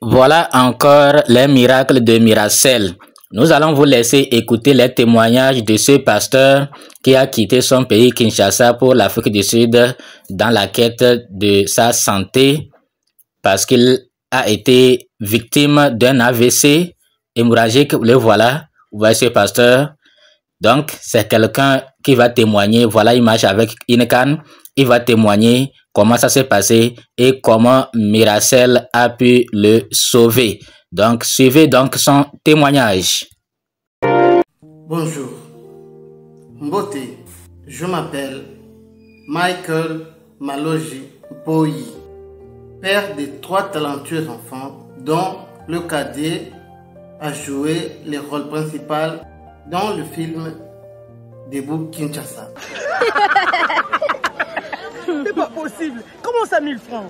Voilà encore les miracles de Miracel. Nous allons vous laisser écouter les témoignages de ce pasteur qui a quitté son pays Kinshasa pour l'Afrique du Sud dans la quête de sa santé parce qu'il a été victime d'un AVC hémorragique. Le voilà, vous voyez ce pasteur. Donc, c'est quelqu'un qui va témoigner. Voilà, il marche avec une canne. Il va témoigner comment ça s'est passé et comment Miracel a pu le sauver. Donc, suivez donc son témoignage. Bonjour, Mbote, je m'appelle Michael Maloji Boyi, père de 3 talentueux enfants dont le cadet a joué le rôle principal dans le film Debout Kinshasa. C'est pas possible. Comment ça 1000 francs?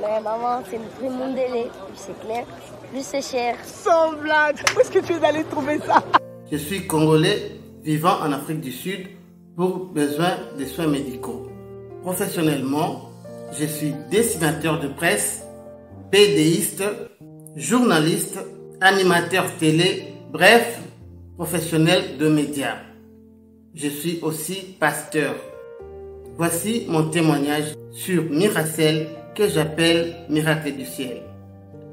Mais maman, c'est le prix Mondelez. Plus c'est clair, plus c'est cher. Sans blague. Où est-ce que tu es allé trouver ça? Je suis Congolais vivant en Afrique du Sud pour besoin de soins médicaux. Professionnellement, je suis dessinateur de presse, BDiste, journaliste, animateur télé, bref, professionnel de médias. Je suis aussi pasteur. Voici mon témoignage sur Miracel que j'appelle Miracle du ciel.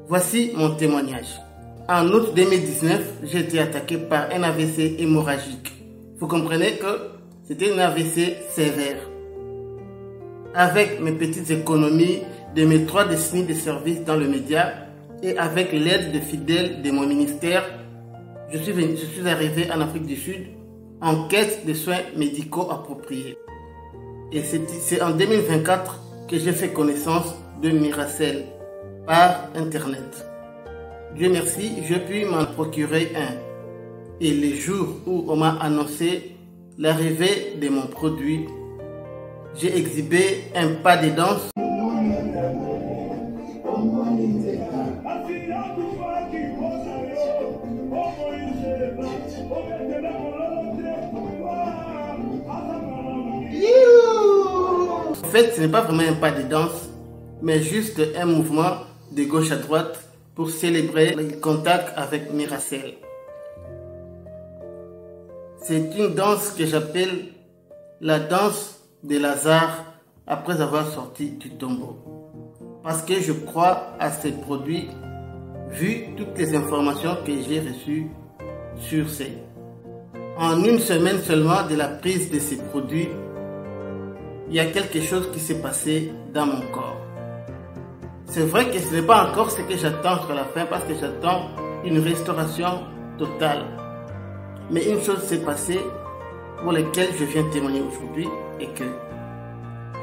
Voici mon témoignage. En août 2019, j'ai été attaqué par un AVC hémorragique. Vous comprenez que c'était un AVC sévère. Avec mes petites économies de mes 3 décennies de service dans le média et avec l'aide de fidèles de mon ministère, je suis arrivé en Afrique du Sud en quête de soins médicaux appropriés. Et c'est en 2024 que j'ai fait connaissance de Miracel par Internet. Dieu merci, j'ai pu m'en procurer un. Et les jours où on m'a annoncé l'arrivée de mon produit, j'ai exhibé un pas de danse. En fait, ce n'est pas vraiment un pas de danse, mais juste un mouvement de gauche à droite pour célébrer le contact avec Miracel. C'est une danse que j'appelle la danse de Lazare après avoir sorti du tombeau. Parce que je crois à ces produits, vu toutes les informations que j'ai reçues sur ces. En une semaine seulement de la prise de ces produits, il y a quelque chose qui s'est passé dans mon corps. C'est vrai que ce n'est pas encore ce que j'attends sur la fin parce que j'attends une restauration totale. Mais une chose s'est passée pour laquelle je viens témoigner aujourd'hui et que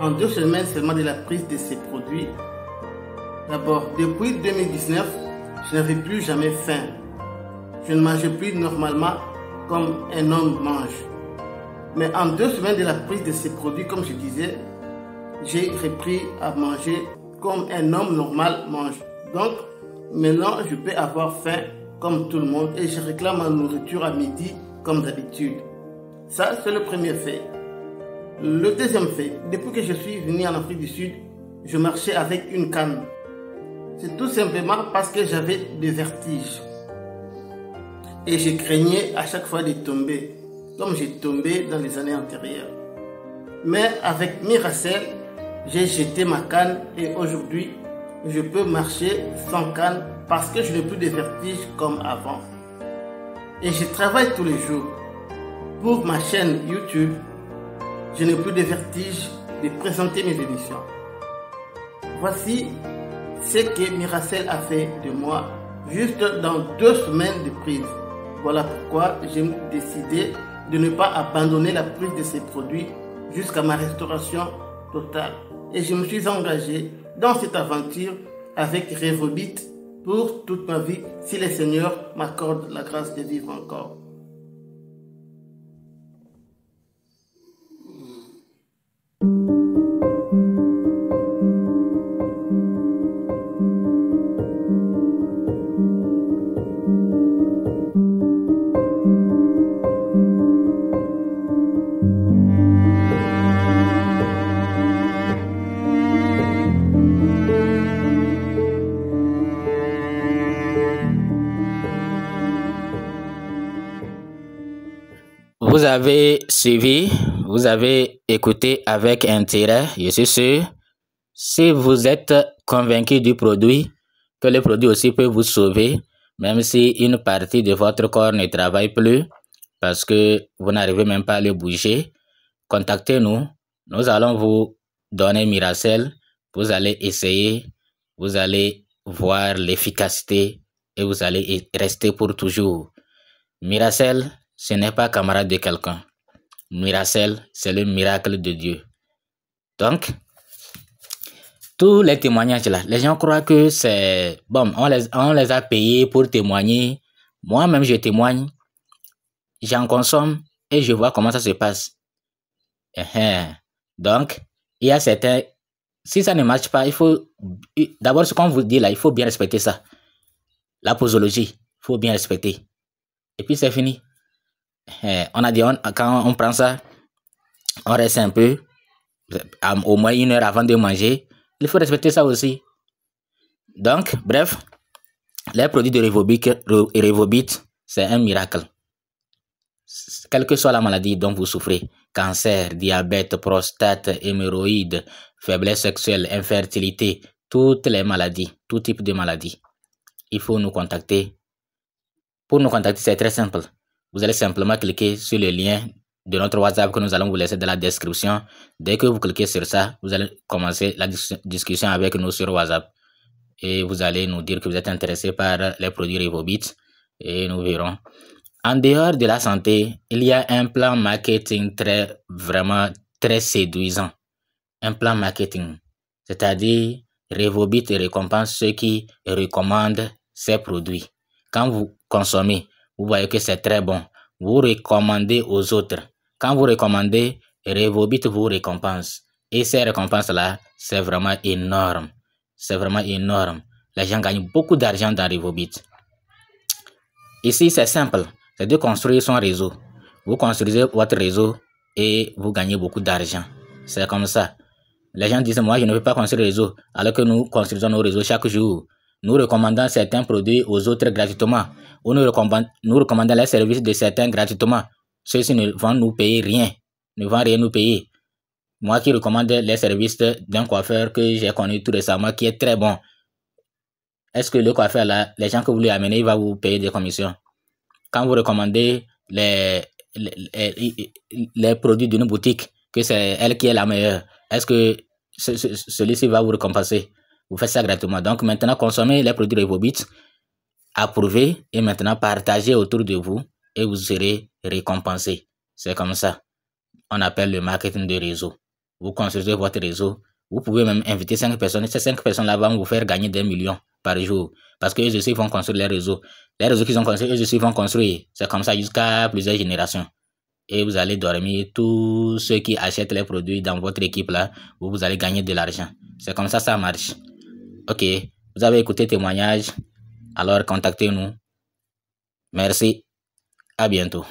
en 2 semaines seulement de la prise de ces produits, d'abord depuis 2019, je n'avais plus jamais faim. Je ne mangeais plus normalement comme un homme mange. Mais en 2 semaines de la prise de ces produits, comme je disais, j'ai repris à manger comme un homme normal mange. Donc, maintenant, je peux avoir faim comme tout le monde et je réclame ma nourriture à midi comme d'habitude. Ça, c'est le premier fait. Le deuxième fait, depuis que je suis venu en Afrique du Sud, je marchais avec une canne. C'est tout simplement parce que j'avais des vertiges. Et je craignais à chaque fois de tomber, comme j'ai tombé dans les années antérieures. Mais avec Miracel, j'ai jeté ma canne et aujourd'hui, je peux marcher sans canne parce que je n'ai plus de vertiges comme avant. Et je travaille tous les jours. Pour ma chaîne YouTube, je n'ai plus de vertiges de présenter mes émissions. Voici ce que Miracel a fait de moi juste dans 2 semaines de prise. Voilà pourquoi j'ai décidé de ne pas abandonner la prise de ces produits jusqu'à ma restauration totale. Et je me suis engagé dans cette aventure avec Revobit pour toute ma vie si le Seigneur m'accorde la grâce de vivre encore. Vous avez suivi, vous avez écouté avec intérêt, je suis sûr. Si vous êtes convaincu du produit, que le produit aussi peut vous sauver, même si une partie de votre corps ne travaille plus, parce que vous n'arrivez même pas à le bouger, contactez-nous. Nous allons vous donner Miracell. Vous allez essayer, vous allez voir l'efficacité et vous allez rester pour toujours. Miracell, ce n'est pas camarade de quelqu'un. Miracell, c'est le miracle de Dieu. Donc, tous les témoignages là, les gens croient que c'est... Bon, on les a payés pour témoigner. Moi-même, je témoigne. J'en consomme et je vois comment ça se passe. Donc, il y a certains... Si ça ne marche pas, il faut... D'abord, ce qu'on vous dit là, il faut bien respecter ça. La posologie, il faut bien respecter. Et puis, c'est fini. On a dit, quand on prend ça, on reste un peu, au moins 1 heure avant de manger. Il faut respecter ça aussi. Donc, bref, les produits de Revobit, c'est un miracle. Quelle que soit la maladie dont vous souffrez, cancer, diabète, prostate, hémorroïdes, faiblesse sexuelle, infertilité, toutes les maladies, tout type de maladies, il faut nous contacter. Pour nous contacter, c'est très simple. Vous allez simplement cliquer sur le lien de notre WhatsApp que nous allons vous laisser dans la description. Dès que vous cliquez sur ça, vous allez commencer la discussion avec nous sur WhatsApp. Et vous allez nous dire que vous êtes intéressé par les produits Revobit. Et nous verrons. En dehors de la santé, il y a un plan marketing vraiment très séduisant. Un plan marketing. C'est-à-dire, Revobit récompense ceux qui recommandent ces produits. Quand vous consommez, vous voyez que c'est très bon. Vous recommandez aux autres. Quand vous recommandez, Revobit vous récompense. Et ces récompenses-là, c'est vraiment énorme. C'est vraiment énorme. Les gens gagnent beaucoup d'argent dans Revobit. Ici, c'est simple. C'est de construire son réseau. Vous construisez votre réseau et vous gagnez beaucoup d'argent. C'est comme ça. Les gens disent, moi, je ne veux pas construire un réseau, alors que nous construisons nos réseaux chaque jour. Nous recommandons certains produits aux autres gratuitement. Ou nous recommandons les services de certains gratuitement. Ceux-ci ne vont nous payer rien. Ne vont rien nous payer. Moi qui recommande les services d'un coiffeur que j'ai connu tout récemment, qui est très bon. Est-ce que le coiffeur là, les gens que vous lui amenez, il va vous payer des commissions? Quand vous recommandez les produits d'une boutique, que c'est elle qui est la meilleure, est-ce que celui-ci va vous récompenser? Vous faites ça gratuitement. Donc maintenant, consommez les produits Revobit, approuvez et maintenant partagez autour de vous et vous serez récompensé. C'est comme ça. On appelle le marketing de réseau. Vous construisez votre réseau. Vous pouvez même inviter 5 personnes. Ces 5 personnes-là vont vous faire gagner des millions par jour. Parce qu'eux aussi vont construire les réseaux. Les réseaux qu'ils ont construits, eux aussi vont construire. C'est comme ça jusqu'à plusieurs générations. Et vous allez dormir. Tous ceux qui achètent les produits dans votre équipe là, vous allez gagner de l'argent. C'est comme ça marche. Ok. Vous avez écouté témoignage. Alors contactez-nous. Merci. À bientôt.